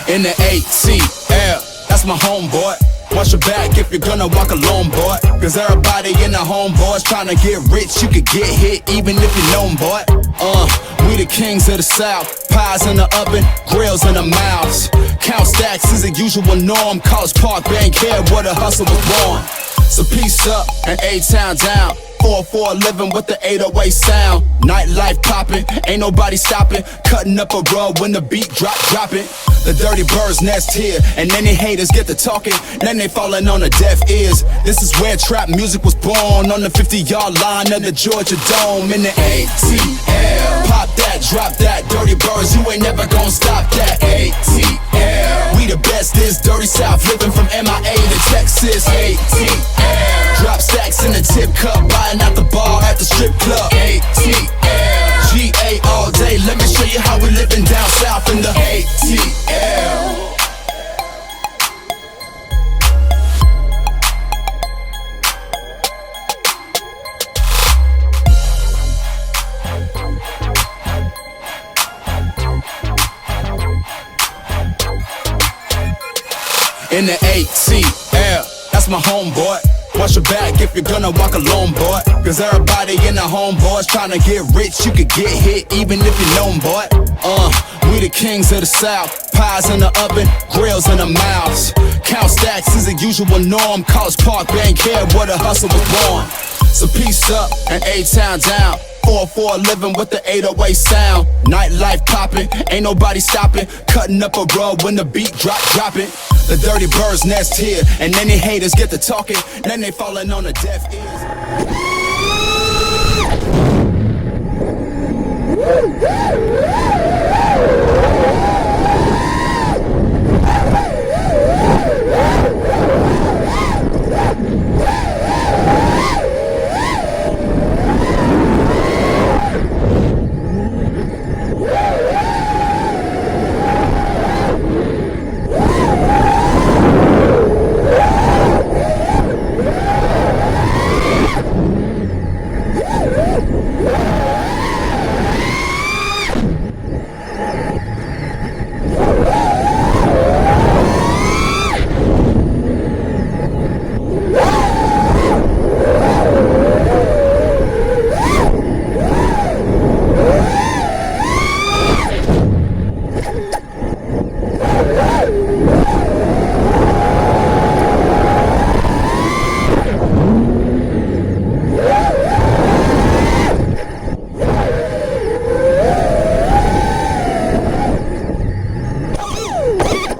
In the ATL, that's my homeboy. Watch your back if you're gonna walk alone, boy. Cause everybody in the homeboys trying to get rich. You could get hit even if you know 'em, boy. We the kings of the South. Pies in the oven, grills in the mouths. Count stacks is a usual norm. College Park, bank here where the hustle was born. So peace up and A-Town down. 4-4 living with the 808 sound. Nightlife popping, ain't nobody stopping. Cutting up a rug when the beat dropping. The dirty birds nest here, and then they haters get to talking. Then they falling on the deaf ears. This is where trap music was born. On the 50-yard line of the Georgia Dome. In the ATL, pop that, drop that. Dirty birds, you ain't never gonna stop that. ATL, we the best, this dirty South. Living from MIA to Texas. ATL, drop stacks in the tip cup. Buying out the bar at the strip club. ATL, GA all day. Let me show you how we living down south in the ATL. In the ATL, that's my homeboy. Watch your back if you're gonna walk alone, boy. Cause everybody in the homeboys trying to get rich. You could get hit even if you know 'em, boy. We the kings of the South. Pies in the oven, grills in the mouths. Count stacks is a usual norm. College Park, bank here where the hustle was born. So peace up and A-Town down. 4-4 living with the 808 sound. Nightlife popping, ain't nobody stopping. Cutting up a rug when the beat dropping. The dirty birds nest here, and then they haters get to talking. Then they falling on the deaf ears.